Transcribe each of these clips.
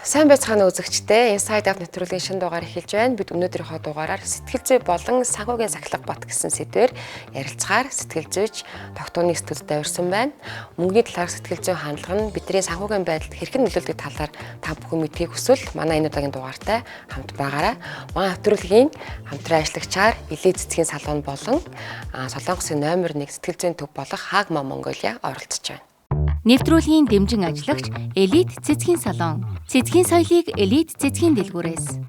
Сайн байцгаана үзэгчдээ. Inside Out нэвтрүүлгийн шинэ дугаар эхэлж байна. Бид өнөөдрийнхөө дугаараар сэтгэл зүй болон санхүүгийн сахилга бат гэсэн сэдвээр ярилцахаар сэтгэл зүйч тогтооны студид авирсан байна. Мөнгөний талаар сэтгэл зүйн хандлага нь бидний санхүүгийн байдалд хэрхэн нөлөөлдөг талаар та бүхэн мэдхийг хүсвэл манай энэ удаагийн дугаартай хамт байгаарай. Манай нэвтрүүлгийн хамтран ажиллагчаар Элит цэцгийн салон болон Солонгосын номер 1 сэтгэл зүйн төв болох Hagma Mongolia оролцож байна. Нэвтрүүлгийн дэмжин ажиллагч Элит цэцгийн салон. Цэцгийн соёлыг Элит цэцгийн дэлгүүрээс.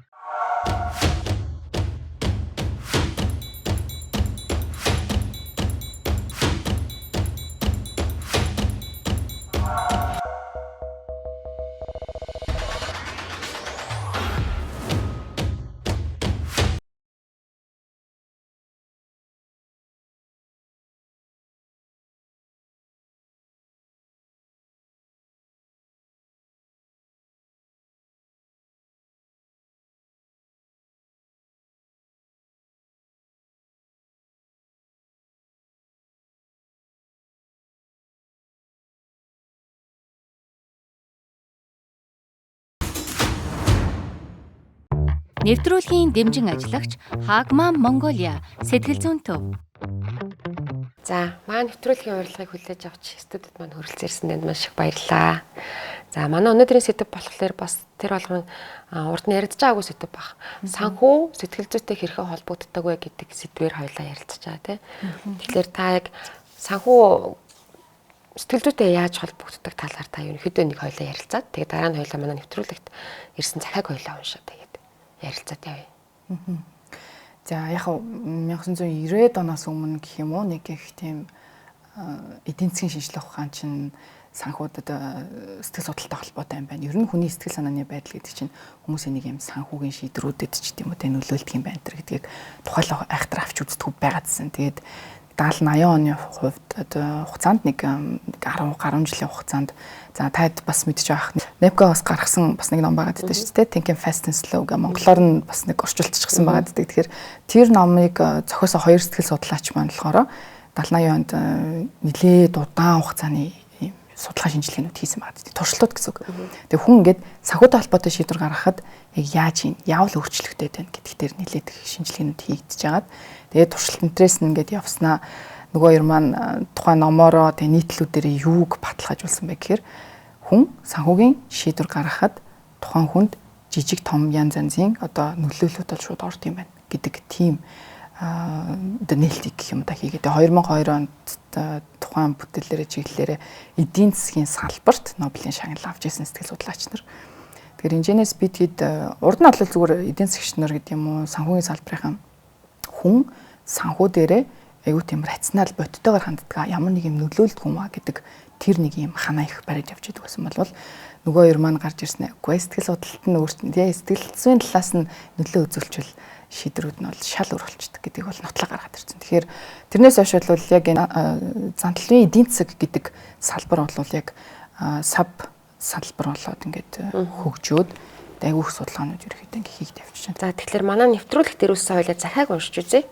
Нэвтрүүлгийн дэмжин ажиллагч Hagma Mongolia сэтгэл зүйн төв. За, манай нэвтрүүлгийн урилгыг хүлээж авч студид маань хүрэлцээрсэнд маш их баярлалаа. За, манай өнөөдрийн сэдэв болохоор бас тэр болгон урд нь яригдж байгаагүй сэдэв баг. Санхүү сэтгэл зүйтэй хэрхэн холбогддог вэ гэдэг сэдвээр хоёлаа ярилцж байгаа тийм. Тэгэхээр та яг санхүү сэтгэл зүйтэй яаж холбогддог талаар та ерөнхийдөө нэг хоёлаа ярилцаад тэгээд дараа нь хоёлаа манай нэвтрүүлэгт ирсэн захиаг хоёлаа уншаад тэгээд ярилцаад явъя. За яг 1990-ад оноос өмнө гэх юм уу нэг их тийм эдийн засгийн шинжилгээ ухаан чинь санхүүдэд сэтгэл судлалтай холбоотой юм байна. Ер нь хүний сэтгэл санааны байдал гэдэг чинь хүмүүсийн нэг юм санхүүгийн шийдрүүдэд ч гэдэм үү тэ нөлөөлдөг юм байна гэдгийг тухайлбал айхтар авч үздэг байгаадсэн. Тэгээд 70-80 оны хувьд одоо хугацаанд нэг 10 гаруй жилийн хугацаанд за таад бас мэдж байгаа. Nepco бас гаргасан бас нэг ном байгаа гэдэг шүү дээ. Think Fast and Slow гэх монголоор нь бас нэг орчуулчихсан байгаа гэдэг. Тэгэхээр тэр номыг зохиосон хоёр сэтгэл судлаач маань болохоор 70-80 онд нэлээд удаан хугацааны судалгаа шинжилгээнүүд хийсэн байгаа гэдэг. Туршилтууд гэсэн үг. Тэгээ хүн ингээд санхүүтэй холбоотой шийдвэр гаргахад яг яаж юм, яавал өөрчлөлттэй байна гэдэгт тэр нэлээд шинжилгээнүүд хийгдэж байгаад тэгээ туршилт энтрээс нь ингээд явснаа нөгөө ер маань тухайн номоороо тэгээ нийтлүүдээр юуг баталгаажуулсан бэ гэхээр хүн санхүүгийн шийдвэр гаргахад тухайн хүнд жижиг том янз янзын одоо нөлөөлөлт бол шууд орд юм байна гэдэг тийм одоо нээлтийг гэх юм да хийгээд 2002 онд тухайн бүтээлээрээ чиглэлээрээ эдийн засгийн салбарт Нобелийн шагнал авч ирсэн сэтгэл судлаач нар. Тэгэхээр энэчнээс бид урд нь бол зүгээр эдийн засгч нар гэдэг юм уу санхүүгийн салбарын хүн санхүү дээрээ аюу тийм рационал бодтойгоор ханддаг ямар нэг юм нөлөөлдөг юм а гэдэг тэр нэг юм ханаа их бариад явж идэг байсан бол нөгөө ер маань гарч ирсэн үгүй сэтгэл судлалт нь өөртөө сэтгэл зүйн талаас нь нөлөө үзүүлчихвэл шийдрүүд нь бол шал өөр болчдөг гэдгийг бол нотлоо гаргаад ирсэн. Тэгэхээр тэрнээс хойш бол яг энэ зандлын эдийн засаг гэдэг салбар бол яг саб салбар болоод ингээд хөгжөөд айгүйх судалгаанууд ерөөхдөө ингээд хийгдэж явж байна. За тэгэхээр манай нэвтрүүлэгт дэрүүлсэн хоёлаа захиаг уншиж үзье.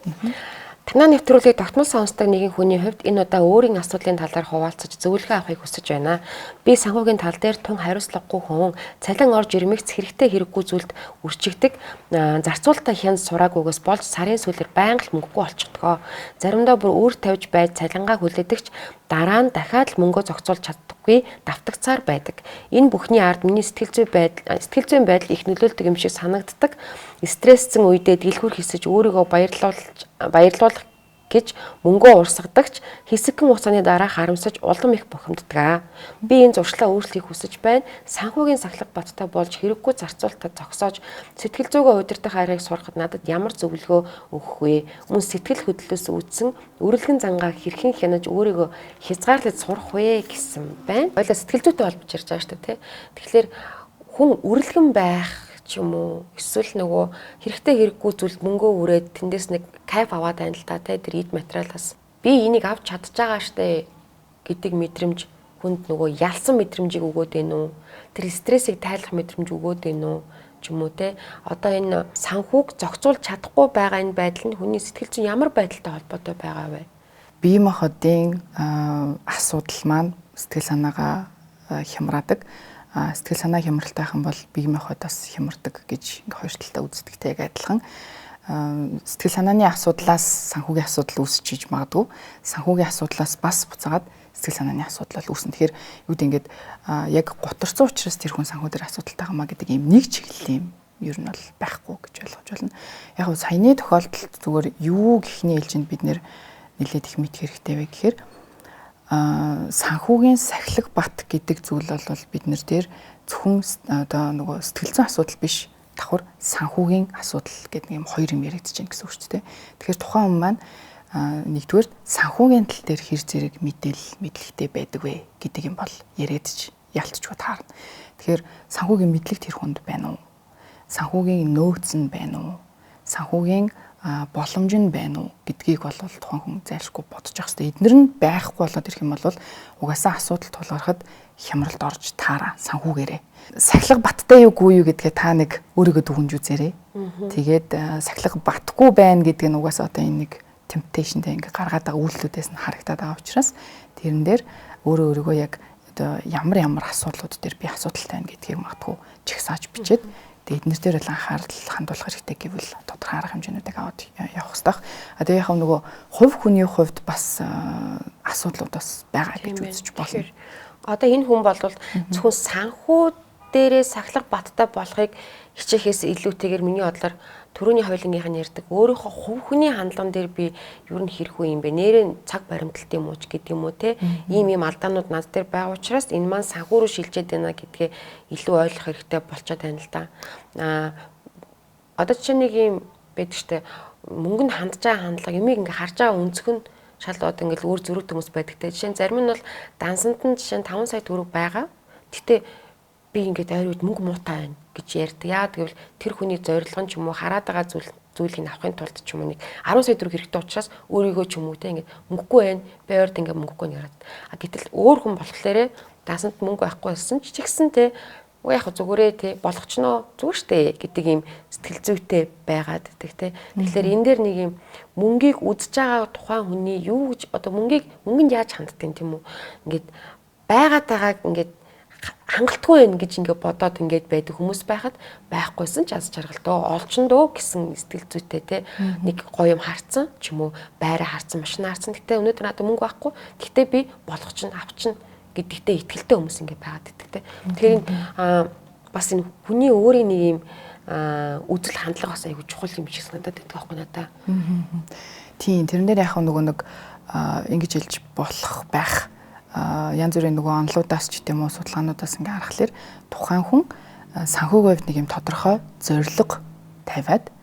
Танай нэвтрүүлгийг тогтмол сонсдог нэгэн хүний хувьд энэ удаа өөрийн асуудлын талаар хуваалцаж зөвлөгөө авахыг хүсэж байна. Би санхүүгийн тал дээр тун хариуцлагагүй хүн, цалин орж ирмэгц хэрэгтэй хэрэггүй зүйлд үрчигдэг, зарцуулалтаа хянд сураагүйгээс болж сарын сүүлээр байнга л мөнгөгүй болчихдгоо. Заримдаа бүр үүр тавьж байж цалингаа хүлээдэгч дараа нь дахиад л мөнгөө зохицуулж чаддаггүй давтагцаар байдаг. Энэ бүхний ард миний сэтгэл зүйн байдал их нөлөөлдөг юм шиг санагддаг. Стрессцэн үедээ дэлгүүр хийсэж өөрийгөө баярлуулах гэж мөнгөө урсгадагч хэсэгхэн хугацааны дараа харамсаж улам их бухимддаг. Би энэ зуршлаа өөрчлөхийг хүсэж байна. Санхүүгийн сахилга баттай болж хэрэггүй зарцуулалтад зогсоож сэтгэл зүйгөө удирдах аргыг сурахад надад ямар зөвлөгөө өгөх вэ? Мөн сэтгэл хөдлөлөөс үүдсэн үрэлгэн зангаа хэрхэн хянаж өөрийгөө хязгаарлаж сурах вэ гэсэн байна. Ойлоо сэтгэл зүйтэй холбож ярьж байгаа шүү дээ, тэ. Тэгэхээр хүн үрэлгэн байх ч юм уу эсвэл нөгөө хэрэгтэй хэрэггүй зүйлд мөнгөө үрээд тэндээс нэг кайф аваад байна л та тэр эд материалаас би энийг авч чадж байгаа штэ гэдэг мэдрэмж хүнд нөгөө ялсан мэдрэмжийг өгөөд байна уу тэр стрессийг тайлах мэдрэмж өгөөд байна уу ч юм уу те одоо энэ санхүүг зохицуулж чадахгүй байгаа энэ байдал нь хүний сэтгэл зүйн ямар байдалтай холбоотой байгаа вэ? Бие махбодын асуудал маань сэтгэл санаагаа хямраадаг. Сэтгэл санаа хямралтайхан бол бие махбод бас хямардаг гэж ингээ хоёр талтай үздэгтэй яг адилхан. Сэтгэл санааны асуудлаас санхүүгийн асуудал үүсчиж магадгүй. Санхүүгийн асуудлаас бас буцаагаад сэтгэл санааны асуудал үүснэ. Тэгэхээр юу гэдэг ингээд яг готорцсон учраас тэр хүн санхүү дээр асуудалтай хамаа гэдэг юм нэг чиглэл юм ер нь бол байхгүй гэж ойлгож байна. Яг нь саяны тохиолдолд зүгээр юу гэхний ээлжинд бид нэлээд их мэдэх хэрэгтэй вэ гэхээр санхүүгийн сахилга бат гэдэг зүйл бол бид нар дээр зөвхөн одоо нөгөө сэтгэл зүйн асуудал биш, давхар санхүүгийн асуудал гэдэг юм хоёр юм яригдж байна гэсэн үг шүү дээ. Тэгэхээр тухайн хүн маань нэгдүгээр санхүүгийн тал дээр хэр зэрэг мэдлэгтэй байдаг вэ гэдэг юм бол яригдж ялцчгүй таарна. Тэгэхээр санхүүгийн мэдлэг тэр хүнд байна уу? Санхүүгийн нөөц нь байна уу? Санхүүгийн боломж нь байна уу гэдгийг бол тухайн хүн зайлшгүй бодож явах хэрэгтэй. Эднэр нь байхгүй болоод ирэх юм бол угаасаа асуудал тулгархад хямралд орж таараа санхүүгээрээ. Сахилга баттай юугүй юу гэдгээ та нэг өөрийгөө дүгнж үзээрэй. Тэгээд сахилга батгүй байна гэдэг нь угаасаа одоо энэ нэг темптейшнтэй ингээ гаргаад байгаа үйлдэлүүдээс нь харагдаад байгаа учраас тэрэн дээр өөрийгөө яг одоо ямар асуудлууд дээр би асуудалтай байна гэдгийг магадгүй чигсааж бичээд эднэр дээр л анхаарал хандуулах хэрэгтэй гэвэл тодорхой арга хэмжээнүүдийг аваад явах хэрэгтэй. Тэгээ яг нөгөө хувь хүний хувьд бас асуудлууд бас байгаа гэж үзэж болно. Одоо энэ хүн бол зөвхөн санхүү дээрээ сахилга баттай болохыг хичээхээс илүүтэйгээр миний бодлоор төрөний хуулингийнх нь ярьдаг өөрийнхөө хувь хүний хандлага дээр би юу н хэрхүү юм бэ? Нэрэн цаг баримталт юм уу ч гэдэг юм уу те. Ийм алдаанууд над дээр байгаа учраас энэ маань санхүү рүү шилжээд байна гэдгээ илүү ойлгох хэрэгтэй болчиход байна л да. Одоо чинь нэг юм байдаг штэ мөнгөнд хандж байгаа хандлага юмыг ингээ харж байгаа өнцөг нь шал одоо ингээл өөр зөрүүт хүмүүс байдаг те. Жишээ нь зарим нь бол дансанд нь жишээ нь 5 сая төгрөг байгаа. Гэтэ би ингээд ойр үед мөнгө муутай байна гэж ярьдаг. Яа гэвэл тэр хүний зорилго нь ч юм уу хараад байгаа зүйлийг авахын тулд ч юм уу нэг 10 сая төгрөг хэрэгтэй учраас өөрийгөө ч юм уу те ингээд мөнгөгүй байна. Би ойрд ингээд мөнгөгүй яриад. Гэтэл өөр хүн болохоор дансанд мөнгө байхгүй байсан ч гэсэн те яг зүгээрээ те болгочноо зүгээр штэ гэдэг ийм сэтгэл зүйтэй байгаад гэдэг те. Тэгэхээр энэ дээр нэг юм мөнгийг үзэж байгаа тухайн хүний юу гэж одоо мөнгөнд яаж ханддаг юм уу? Ингээд байгаад байгааг ингээд хангалтгүй байх гэж ингээд бодоод ингээд байдаг хүмүүс байхад байхгүйсэн ч аз жаргалтөө олчондөө гэсэн сэтгэл зүйтэй те нэг гоё юм харцсан ч юм уу байраа харцсан машина харцсан. Гэтэ өнөөдөр надад мөнгө байхгүй. Гэтэ би болгочихно авчихна гэдэгтээ итгэлтэй хүмүүс ингээд байгаад байдаг те. Тэгэхээр бас энэ хүний өөрийн нэг юм үзэл хандлага бас айгүй чухал юм шиг санагдаад байдаг байхгүй надаа. Тийм тэрэн дээр яг нөгөө нэг ингэж хэлж болох байх янз бүрийн нөгөө онлуудаас ч гэдэм үү судалгаануудаас ингээ харахаар тухайн хүн санхүүгийн хувьд нэг юм тодорхой зорилго тавиад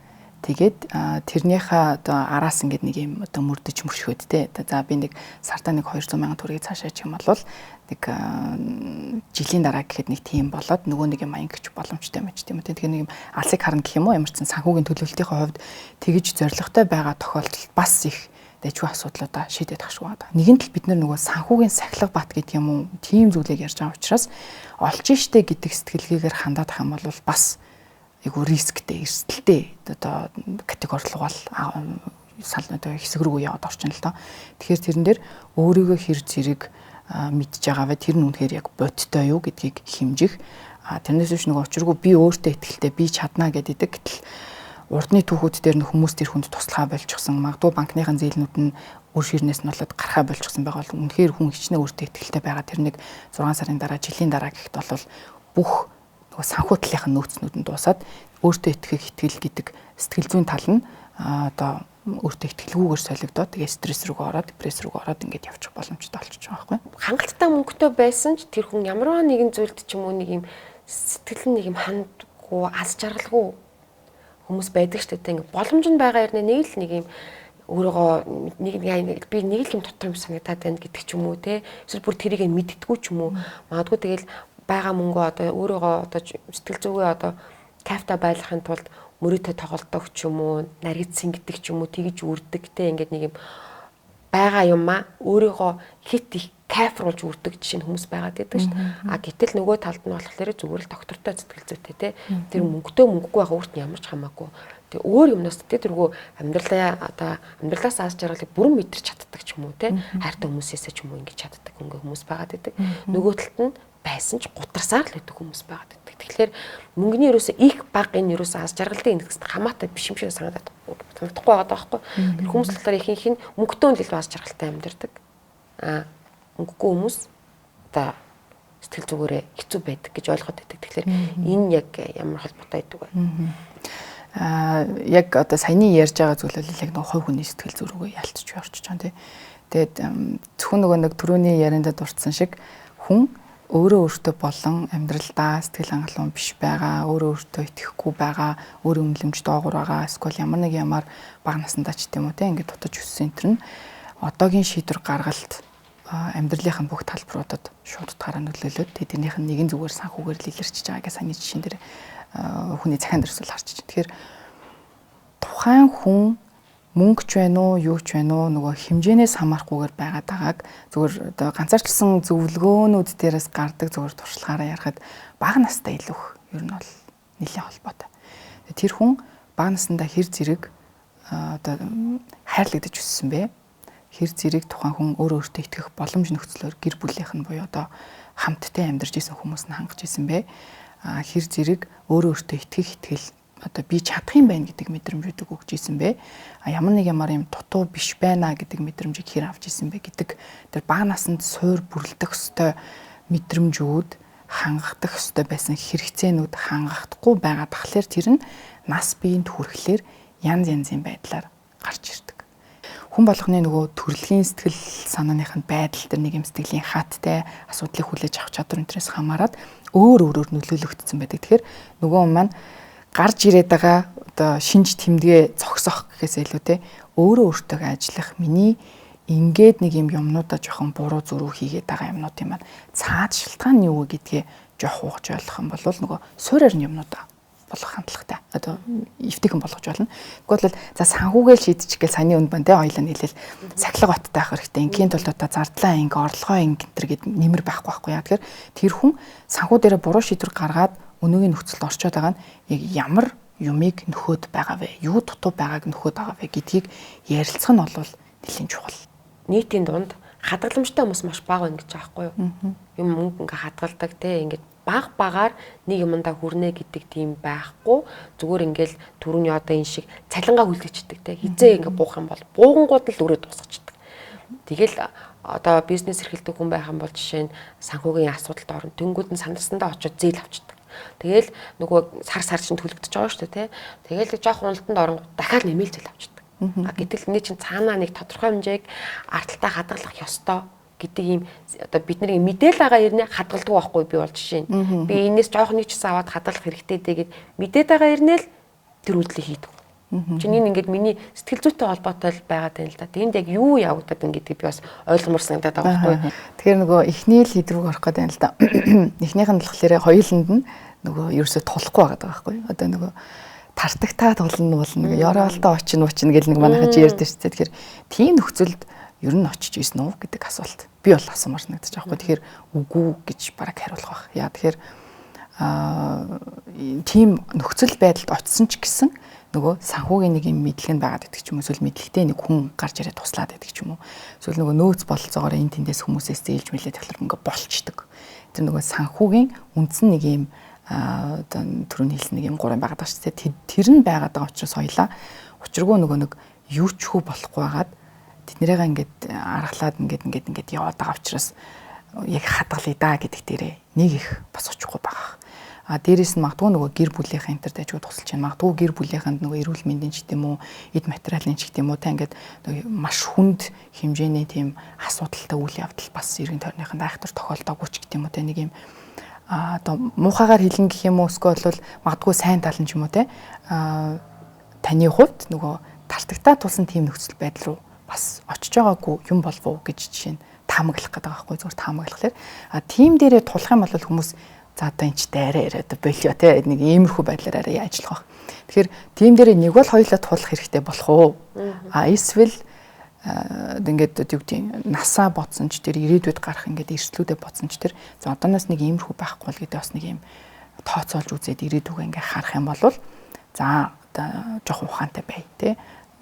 тэгээд тэрнийхээ одоо араас ингээ нэг юм одоо мөрдөж мөршгөөд те за би нэг сартаа нэг 200 сая төгрөгийг цаашаа чих юм бол нэг жилийн дараа гэхэд нэг тийм болоод нөгөө нэг юм аян гэж боломжтой юм ч тийм үү. Тэгэхээр нэг юм алсыг харна гэх юм уу ямар ч санхүүгийн төлөвлөлтийн хувьд тэгж зорилготой байгаа тохиолдолд бас их дэжгүй асуудлуудаа шийдээд тахшгүй байна. Нэгэн тал бид нөгөө санхүүгийн сахилга бат гэдэг юм уу тийм зүйлийг ярьж байгаа учраас олж штэ гэдэг сэтгэлгээгээр хандаад ах юм бол бас айгу рисктэй, эрсдэлтэй одоо категори руу бол салнууд хэсэг рүү яваад орчин л доо. Тэгэхээр тэрэн дээр өөрийгөө хэр зэрэг мэдж байгаа вэ? Тэр нь үнэхээр яг бодтой юу гэдгийг хэмжих. Тэрнээс биш нөгөө учиргүй би өөртөө ихтэй би чадна гэдэг. Гэтэл урдны түүхүүд дээр нь хүмүүс тэр хүнд туслахаа болчихсон. Магадгүй банкныхын зээлнүүд нь өөр ширнээс нь болоод гарахаа болчихсон байгаа бол үнэхээр хүн хичнээн өөртөө ихтэй байгаа. Тэр нэг 6 сарын дараа, жилийн дараа гэхэд бол бүх нөгөө санхүү талынхаа нөөцнүүд нь дуусаад өөртөө итгэл гэдэг сэтгэл зүйн тал нь одоо өөртөө итгэлгүйгээр солигдоод тэгээ стресс рүүгээ ороод депресс рүүгээ ороод ингээд явчих боломжтой болчихж байгаа байхгүй. Хангалттай мөнгөтэй байсан ч тэр хүн ямарваа нэгэн зүйлд ч юм уу нэг юм сэтгэл нэг юм хандгүй аз жаргалгүй хүмүүс байдаг шүү дээ. Ингээд боломж нь байгаа юм нэг юм өөрийгөө би нэг л юм дотор юм санагдаад байна гэдэг ч юм уу те. Эсвэл бүр тэрийг мэддэггүй ч юм уу. Магадгүй тэгэл байгаа мөнгөө одоо өөрийгөө одоо сэтгэл зүгээ одоо кайфтай байлгахын тулд мөрөөдө тоглодог ч юм уу, нарийцсан гэдэг ч юм уу, тэгж үрдэг те ингээд нэг юм байгаа юмаа өөрийгөө хит их кайфруулж үрдэг жишээ нь хүмүүс байгаад байдаг шүү дээ. Гэтэл нөгөө талд нь болохоор зүгээр л доктортой сэтгэл зүйтэй те. Тэр мөнгөтэй мөнгөгүй байгаа өөрт нь ямар ч хамаагүй. Тэг өөр юмнаас тэргүү амьдралаас аз жаргалыг бүрэн мэдэрч чаддаг ч юм уу те. Хайртай хүмүүсээсээ ч юм уу ингэж чаддаг хүмүүс байгаад байдаг. Нөгөө талд нь байсан ч гутарсаар л байдаг хүмүүс байгаад байдаг. Тэгэхээр мөнгөний ерөөсөө их баг энэ ерөөсөө аз жаргалтай индекст хамаатай биш юм шиг санагдахгүй байгаа байхгүй. Тэр хүмүүс л талаар ихэнх нь мөнгөтэй л илүү аз жаргалтай амьдардаг. Мөнгөгүй хүмүүс одоо сэтгэл зүгээрээ хэцүү байдаг гэж ойлгоод байдаг. Тэгэхээр энэ яг ямар холбоотой байдаг вэ? Яг одоо саяны ярьж байгаа зүйлэл яг нэг хувь хүний сэтгэл зүрхөө ялцж орчиж байгаа тийм. Тэгээд зөвхөн нэг түрүүний ярианда дурдсан шиг хүн өөрөө өөртөө болон амьдралдаа сэтгэл хангалуун биш байгаа, өөрөө өөртөө итгэхгүй байгаа, өөрийн үнэлэмж доогуур байгаа, эсвэл ямар нэг ямар бага насндаа ч тийм үү те ингээд дутаж өссөн энэ нь одоогийн шийдвэр гаргалт амьдралынхаа бүх талбаруудад шууд утгаараа нөлөөлөд тэднийх нь нэгэн зүгээр санхүүгээр л илэрчиж байгаа гэсэн саний жишээн дээр хүний захиан дээрс л харж байна. Тэгэхээр тухайн хүн мөнгөч байна уу, юу ч байна уу нөгөө хэмжээнээс хамаарахгүйгээр байгаад байгааг зүгээр одоо ганцаарчлсан зөвлөгөөнүүд дээрээс гардаг зүгээр туршлагаараа ярихад бага настай илүүх ер нь бол нэлээд холбоотой. Тэр хүн бага наснда хэр зэрэг одоо хайрлагдаж өссөн бэ? Хэр зэрэг тухайн хүн өөрөө өөртөө итгэх боломж нөхцлөөр гэр бүлийнх нь буюу одоо хамттай амьдарч исэн хүмүүс нь хангаж исэн бэ? Хэр зэрэг өөрөө өөртөө итгэх итгэл одоо би чадах юм байна гэдэг мэдрэмжүүдийг өгч исэн бэ? Ямар нэг юм дутуу биш байна гэдэг мэдрэмжийг хэр авч исэн бэ гэдэг тэр бага наснд суур бүрлдэх ёстой мэдрэмжүүд хангагдах ёстой байсан хэрэгцээнүүд хангахдахгүй байгаа тахлаар тэр нь нас биеинд хүрэхлээр янзын байдлаар гарч ирдэг. Хүн болгоны нөгөө төрөлхийн сэтгэл санааных нь байдал төр нэг юм сэтгэлийн хааттай асуудлыг хүлээж авах чадвар энэс хамаарат өөр нөлөөлөгдсөн байдаг. Тэгэхээр нөгөө маань гарч ирээд байгаа одоо шинж тэмдгээ зогсоох гэхээс илүүтэй өөртөө ажиллах миний ингээд нэг юмнуудаа жоохон буруу зөрүү хийгээд байгаа юмнуудын маань цаад шалтгаан нь юу вэ гэдгээ жоох ухаж ойлгох юм бол нөгөө суурьар юмнуудаа болох хандлагатай. Одоо эвтэйхэн болгож болно. Тэгвэл за санхүүгээл шийдчих гээл саяны үнд байна те хоёлаа нийлээл сахилга баттай ах хэрэгтэй. Ингийн тулд одоо зардлаа инг орлогоо инг гэнтэр гэд нэмэр байхгүй яа. Тэгэхээр тэр хүн санхүү дээр буруу шийдвэр гаргаад өнөөгийн нөхцөлд орчоод байгаа нь яг ямар юмыг нөхөд байгаа вэ? Юу дутуу байгааг нөхөд байгаа вэ гэдгийг ярилцах нь бол нэлийн чухал. Нийтийн дунд хадгаламжтай хүмүүс маш бага байна гэж байгаа байхгүй юу? Юм мөнгө ингээ хадгалдаг те ингээд багаар нэг юмдаа хүрнэ гэдэг тийм байхгүй. Зүгээр ингээл түрүүний одоо энэ шиг цалингаа хүлээчдэг те. Хизээ ингээ буух юм бол буугангууд л өрөө дуусчихдаг. Тэгэл одоо бизнес эрхэлдэг хүн байх юм бол жишээ нь санхүүгийн асуудалд орно. Тэнгүүд нь сандарсандаа очиод зээл авчдаг. Тэгэл нөгөө сар чинь төлөгдөж байгаа шүү дээ тий. Тэгэл жоох уналтанд оронгууд дахиад нэмэлт зээл авчдаг. Гэтэл энэ чинь цаанаа нэг тодорхой хэмжээг арталтаа хадгалах ёстой гэдэг ийм одоо бидний мэдээл байгаа ирнэ хадгалдаг байхгүй би бол жишээ нь. Би энэс жоох нэг ч гэсэн аваад хадгалах хэрэгтэй дээ гэд мэдээд байгаа ирнэ л тэр үйлдэлийг хийдэг. Чиний ингээд миний сэтгэл зүйтэй холбоотой л байгаад байна л да. Тэнд яг юу явагдаад байна гэдгийг би бас ойлгомоор санагдаад байгаа байхгүй. Тэгэхээр нөгөө эхний л хийдрүүг орох гэдэг юм л да. Эхнийх нь болохоор хоёуланд нь нөгөө ерөөсө тулахгүй байгаа байхгүй. Одоо нөгөө тартагтаа тулна болно. Ёроолтоо очино гэл нэг манайхаж ярьдэн шүү дээ. Тэгэхээр тийм нөхцөлд ер нь очиж ийсэн үү гэдэг асуулт. Би бол асуумаар санагдаж байгаа байхгүй. Тэгэхээр үгүй гэж бараг хариулах байх. Яа тэгэхээр тийм нөхцөл байдалд очисон ч гэсэн нөгөө санхүүгийн нэг юм мэдлэг нь байгаад байдаг ч юм уу эсвэл мэдлэгтэй нэг хүн гарч ирээд туслаад байдаг ч юм уу эсвэл нөгөө нөөц бололцоогоор энэ тэндээс хүмүүсээс зээлж мэлээд тэгэхээр ингээ болчдөг. Тэр нөгөө санхүүгийн үндсэн нэг юм одоо түрүүний хэлсэн нэг юм гурван байгаад байгаа шүү дээ. Тэр нь байгаад байгаа учраас хоёлаа учиргүй нөгөө нэг юу ч хүү болохгүй байгаад тэднэрийг ингээд аргалаад ингээд яваад байгаа учраас яг хадгалъя да гэдэг дээрээ нэг их бас очихгүй байгаа. Дээрээс нь магадгүй нөгөө гэр бүлийнхэн энэ төр дайгуул тусалж байна. Магадгүй гэр бүлийнхэнд нөгөө эрүүл мэндийн ч гэдэм үү, эд материалын ч гэдэм үү та ингээд маш хүнд хэмжээний тийм асуудалтай үйл явдал бас эргэн тойрныханд айхтар тохиолдоогүй ч гэдэм үү та нэг юм одоо муухагаар хэлэн гэх юм уу эсвэл бол магадгүй сайн тал нь ч юм уу те таны хувьд нөгөө тартагтаа тулсан тийм нөхцөл байдал руу бас очиж байгаагүй юм болов уу гэж жишээ нь таамаглах гэдэг байгаа байхгүй зүгээр таамаглахлаар тийм дээрээ тулах юм бол хүмүүс за одоо энэ ч дайраа яриад болио те нэг иймэрхүү байдлаар арай ажиллах байх. Тэгэхээр тийм дээрээ нэг бол хоёулаа тулах хэрэгтэй болох уу? Эсвэл ингээд юу гэдэг насаа бодсон ч тэр ирээдүйд гарах ингээд эрсдлүүдээ бодсон ч тэр за одооноос нэг иймэрхүү байхгүй л гэдэг бас нэг юм тооцоолж үзээд ирээдүгөө ингээд харах юм бол за одоо жоох ухаантай бай те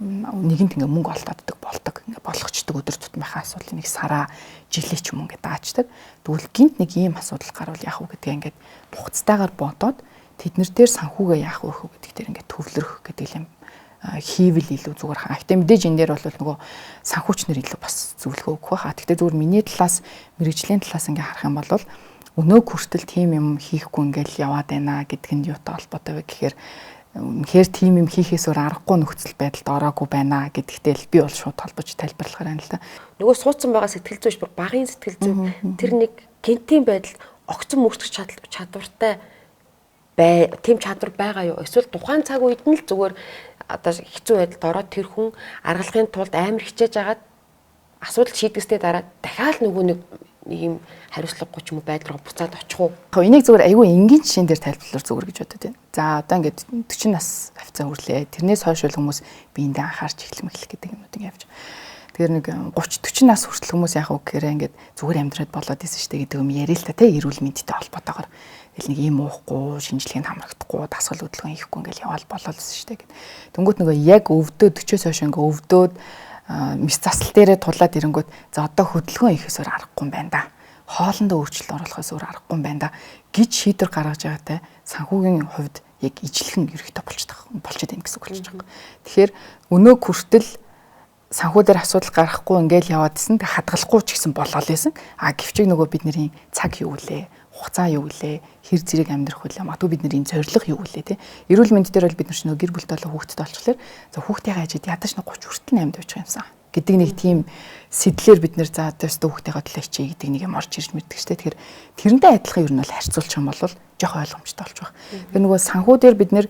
нэгэнт ингээ мөнгө олдооддаг болдог. Ингээ болгочдөг өдөр тутмынхаа асуудлыг нэг сараа жилээ ч юм ингээ даачдаг. Тэгвэл гинт нэг ийм асуудал гарвал яах вэ гэдгээ ингээд буцтайгаар бодоод тэднэр дээр санхүүгээ яах вэ гэдэг дээр ингээд төвлөрөх гэдэг юм хийвэл илүү зүгээр хаа. Гэтэ мэдээж энэ дээр бол нөгөө санхүүчнэр илүү бас зөвлөгөө өгөх хаа. Гэтэ зүгээр миний талаас мэрэгжлийн талаас ингээ харах юм бол өнөө хүртэл тийм юм хийхгүй ингээл яваад байна гэдэг нь юутай холбоотой вэ гэхээр үнэхээр тийм юм хийхээс өөр аргагүй нөхцөл байдалд ороогүй байна гэдэгтэй л би бол шууд холбож тайлбарлахаар байна л да. Нөгөө суудсан байгаа сэтгэл зүйч бүр багын сэтгэл зүй тэр нэг гинтийн байдалд огцон мөрдөх чадвартай тийм чадвар байгаа юу? Эсвэл тухайн цаг үед нь л зүгээр одоо хэцүү байдалд ороод тэр хүн аргалахын тулд амар хичээж агаад асуудал шийдэснээ дараа дахиад нөгөө нэг ийм хариуцлагагүй ч юм уу байдал руу буцаад очих уу? Энийг зүгээр айгүй энгийн жишээн дээр тайлбарлахаар зүгээр гэж бодод байна. За одоо ингээд 40 нас хавцаа хүрлээ. Тэрнээс хойш хүмүүс биендээ анхаарч эхлэх гэдэг юмнуудыг явж. Тэгэхээр нэг 30 40 нас хүртэл хүмүүс яах вэ гэхээр ингээд зүгээр амьдраад болоод исэн штэ гэдэг юм яриа л та тий эрүүл мэндтэй холбоотойгоор. Тэгэл нэг юм уухгүй, шинжилгээнд хамрагдахгүй, дасгал хөдөлгөөн хийхгүй ингээд яваал болоод исэн штэ гэд. Тэнгүүт нөгөө яг өвдөө 40-оос хойш ингээд өвдөөд мис засал дээрээ тулаад ирэнгүүт за одоо хөдөлгөөн хийхээсээр аргагүй юм байна да. Хоолндоо өөрчлөлт оруулахаас өөр аргагүй юм байна да гэж шийдвэр гаргаж байгаатай санхүүгийн хувьд яг ижлэхэн ерөөхдөө болчиход байна гэсэн үг болж байгаа. Тэгэхээр өнөө хүртэл санхүү дээр асуудал гарахгүй ингээл яваад исэн хадгалахгүй ч гэсэн болоод байсан. Гэвчиг нөгөө бидний цаг юу вэ? Хугацаа юу вэ? Хэр зэрэг амьдрах вэ? Магадгүй бидний зорилго юу вэ те? Эрүүл мэнд дээр бол бид нар ч нөгөө гэр бүлтэй болоо хүүхэдтэй болчихлоо. За хүүхдийн хажид ядаж нэг 30 хүртэл 8 тавьчих юмсан гэдэг нэг тийм сэтлэр бид нэр за өстө хүүхдийнхээ төлөө хичээ гэдэг нэг юм орж ирж мэддэг штэ. Тэгэхээр тэрнтэй адилхан ер нь бол харьцуулчих юм бол жоох ойлгомжтой болж байгаа. Тэр нөгөө санхүү дээр бид нэр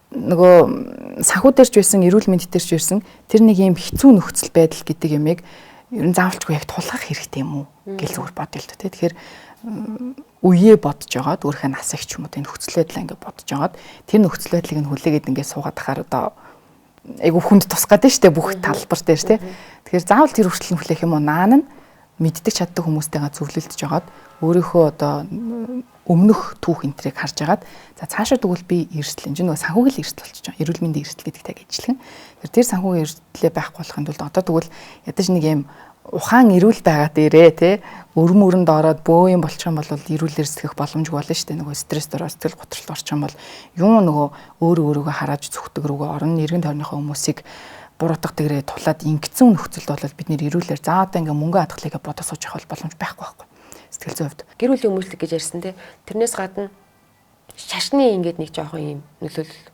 нөгөө санхүү дээрч байсан эрүүл мэнд дээрч байсан тэр нэг юм хэцүү нөхцөл байдал гэдэг ямыг ер нь заавалчгүй яг тулгах хэрэгтэй юм уу гэл зүгээр бодъё л та. Тэгэхээр үеэ бодож жагаад өөрхөн насагч юм уу энэ нөхцөл байдлаа ингээд бодож жагаад тэр нөхцөл байдлыг нь хүлээгээд ингээд суугаад тахаар одоо айгу хүнд тусгаад байна штэ бүх талбар дээр тий. Тэгэхээр заавал тэр хүртэл нь хүлээх юм уу наан нь мэддэг чаддаг хүмүүстэйгээ зөвлөлдөж жагаад өөрийнхөө одоо өмнөх түүх энтрийг харж агаад за цаашаа тэгвэл би эрсдэл энэ нөгөө санхүүгийн эрсдэл болчих жоо. Эрүүл мэндийн эрсдэл гэдэгтэй ажиллах. Тэр санхүүгийн эрсдлээ байхгүй болохын тулд одоо тэгвэл ядаж нэг юм ухаан эрүүл байгаа дээрээ тий өрөнд ороод бөө юм болчих юм бол эрүүлэр сэтгэх боломжгүй болно шүү дээ. Нөгөө стресс дөрөө сэтгэл готролд орчих юм бол юу нөгөө өөрийгөө харааж зүгтэг рүүгээ орно. Эргэн тойрныхоо хүмүүсийг буруутгах дээрээ тулаад ингэсэн нөхцөлд бол бид нэр эрүүлэр за одоо ингээ мөнгө хадгалахыг бодож сууж явах боломж байхгүй байхгүй. Сэтгэл зүйн хувьд гэр бүлийн хүмүүжлэг гэж ярьсан тий. Тэрнээс гадна шашны ингээд нэг жоохон юм нөлөөлөл.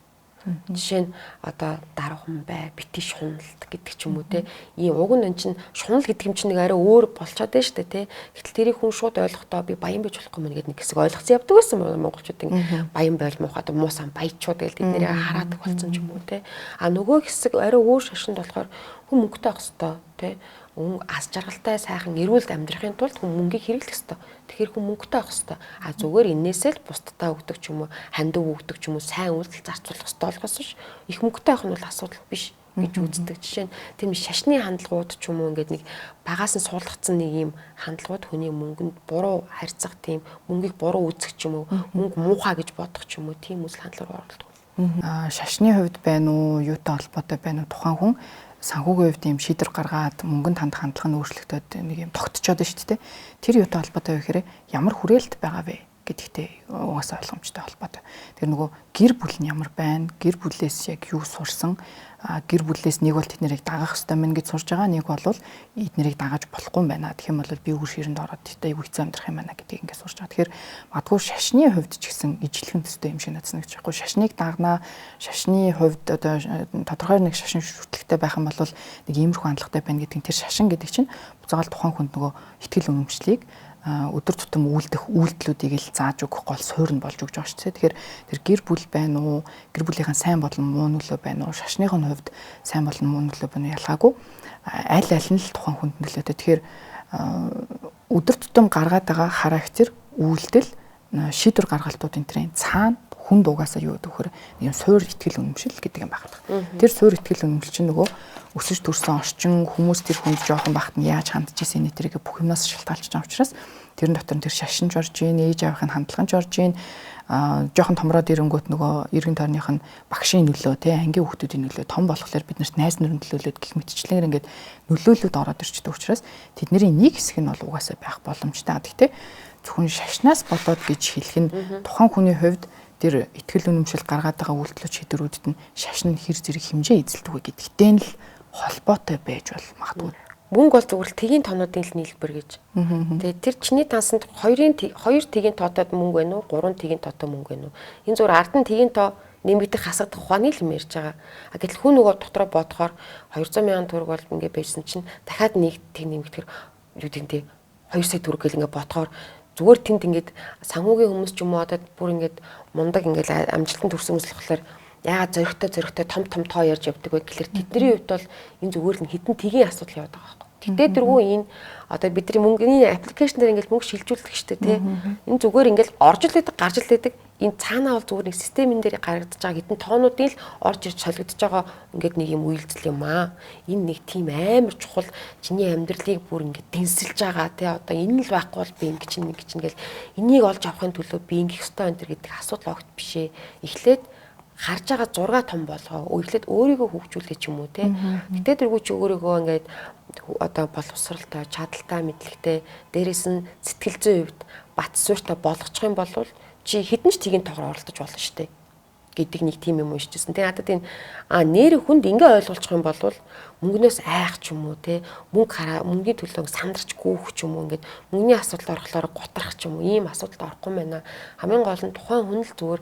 Жишээ нь одоо даруухан бай, бити шуналт гэдэг ч юм уу те. Ийм уг нь чинь шунал гэдэг юм чинь нэг арай өөр болцоод байна шүү дээ те. Гэтэл тэрийг хүн шууд ойлгохдоо би баян байж болохгүй мэн гэдэг нэг хэсэг ойлгоцсон явдаг байсан монголчууд ингэ баян байл муухай муусан баячууд гэж тэд нэрээ хараадаг болсон ч юм уу те. Нөгөө хэсэг арай өөр шашинд болохоор хүн мөнгөтэй авах хэвээр те. Аз жаргалтай сайхан эрүүл амьдрахын тулд хүн мөнгийг хэрэглэх ёстой. Тэгэхээр хүн мөнгөтэй авах ёстой. Зүгээр инээсээ л бусдаа өгдөг ч юм уу, хандив өгдөг ч юм уу, сайн үйлдэл зарцуулах ёстой болохоос биш. Их мөнгөтэй авах нь бол асуудал биш гэж үздэг. Жишээ нь тийм шашны хандлагууд ч юм уу ингээд нэг багаас нь суулгацсан нэг юм хандлагууд хүний мөнгөнд буруу харьцах тийм мөнгийг буруу үзэх ч юм уу, мөнгө муухай гэж бодох ч юм уу, тийм үзэл хандлага оролдог. Шашны хувьд байна уу, юутай холбоотой байна уу тухайн хүн санхүүгийн хувьд ийм шийдвэр гаргаад мөнгөнд хандах хандлага нь өөрчлөгдөд нэг юм тогтцоод байна шүү дээ. Тэр юутай холбоотой вэ гэхээр ямар хүрээлт байгаа вэ гэдэгтэй угаасаа ойлгомжтой холбоотой. Тэр нөгөө гэр бүл нь ямар байна, гэр бүлээс яг юу сурсан, гэр бүлээс нэг бол тэднийг дагах ёстой мэн гэж сурж байгаа, нэг бол эднэрийг дагаж болохгүй юм байна. Тэгэх юм бол би үр ширэнд ороод тэтэй айгүй хэцүү амьдрах юм байна гэдгийг ингээд сурж байгаа. Тэгэхээр магадгүй шашны хувьд ч гэсэн ижлэхэн төстэй юм шиг надад санагдаж байгаа. Шашныг дагнаа, шашны хувьд одоо тодорхой нэг шашин шүтлэгтэй байх юм бол нэг иймэрхүү хандлагатай байна гэдэг нь тэр шашин гэдэг чинь буцаагаал тухайн хүнд нөгөө итгэл үнэмшлийг өдөр тутам үйлдэх үйлдэлүүдийг л зааж өгөх гол суурь нь болж өгч байгаа шүү дээ. Тэгэхээр тэр гэр бүл байна уу, гэр бүлийнхэн сайн болон муу нөлөө байна уу, шашныхын хувьд сайн болон муу нөлөө байна уу ялгаагүй аль аль нь л тухайн хүнд нөлөөтэй. Тэгэхээр өдөр тутам гаргаад байгаа характер, үйлдэл, шийдвэр гаргалтууд энтрийн цаана хүнд угаасаа юу гэдэг вөхөр юм суур итгэл үнэмшил гэдэг юм байна. Тэр суур итгэл үнэмшил чинь нөгөө өсөж төрсэн орчин хүмүүс тэр хүнд жоохон бахт нь яаж хандж ийсэн нэ тэрийг бүх юмнаас шалтгаалж байгаа учраас тэрэн дотор тэр шашин жорж ийн, ээж аавын хандлага жорж ийн, жоохон томроод ирэнгүүт нөгөө эргэн тойрных нь багшийн нөлөө те ангийн хүүхдүүдийн нөлөө том болохоор биднэрт найз нарын нөлөөлөд гих мэтчлэнгээр ингээд нөлөөлөд ороод ирчдэг учраас тэдний нэг хэсэг нь бол угаасаа байх боломжтой. Гэхдээ зөвхөн шашнаас болоод гэж хэлэх нь тухайн хүний хувьд тэр ихтгэл үнэмшил гаргаад байгаа үйлдэл шийдвэрүүдэд нь шашин хэр зэрэг хэмжээ эзэлдэг вэ гэдэгтэй нь л холбоотой байж бол магадгүй. Мөнгө бол зүгээр л тгийн тоонуудын л нийлбэр гэж. Тэгээ тэр чиний тансанд 2 тгийн тоотод мөнгө байна уу? 3 тгийн тоотод мөнгө байна уу? Энэ зүгээр ард нь тгийн тоо нэмэгдэх хасагдах ухааны л юм ярьж байгаа. Гэтэл хүн нөгөө дотроо бодохоор 200 сая төгрөг бол ингээ байсан чинь дахиад нэг тэг нэмэгдэхэр юу гэнтэй 2 сая төгрөг гэл ингээ бодохоор зүгээр тэнд ингээд санхүүгийн хүмүүс ч юм уу одоо бүр ингээд мундаг ингээд амжилтанд хүрсэн хүмүүс л болохоор яагаад зөрөгтэй том тоо ярьж явдаг вэ гэхэлэр тэдний хувьд бол энэ зүгээр л хитэн тгийн асуудал яваад байгаа байхгүй. Тэгтээ дэргүй энэ одоо бидний мөнгөний аппликейшн дээр ингээд мөнгө шилжүүлдэг шүү дээ тий. Энэ зүгээр ингээд орж л байдаг, гарч л байдаг. Энэ цаанаа бол зүгээр нэг системэн дээр гаргагдаж байгаа хитэн тоонуудын л орж ирж солигдож байгаа ингээд нэг юм үйлдэл юм аа. Энэ нэг тийм амар чухал чиний амьдралыг бүр ингээд тэнцэлж байгаа тий. Одоо энэ л байхгүй бол би ингэ чинь гэл энийг олж авахын төлөө би ингэх ёстой энэ гэдэг асуудал огт бишээ. Эхлээд харж байгаа зураг том болгоо. Эхлээд өөрийгөө хөгжүүлэх ч юм уу те. Гэтэ тэргүй чи өөрийгөө ингээд одоо боловсралтай, чадaltaй, мэдлэгтэй, дээрэс нь сэтгэл зүйн хувьд бат суурьтай болгочих юм бол чи хэдэн ч тгийн тоогоор оролдож болно шүү дээ гэдэг нэг тийм юм уншижсэн. Тэгээ надад энэ нэр хүнд ингээ ойлгуулчих юм бол мөнгнөөс айх ч юм уу те мөнгөний төлөө сандарч гүүх ч юм уу ингээд мөнгөний асуудал орохлоор готрах ч юм уу ийм асуудалд орохгүй байна. Хамгийн гол нь тухайн хүн л зүгээр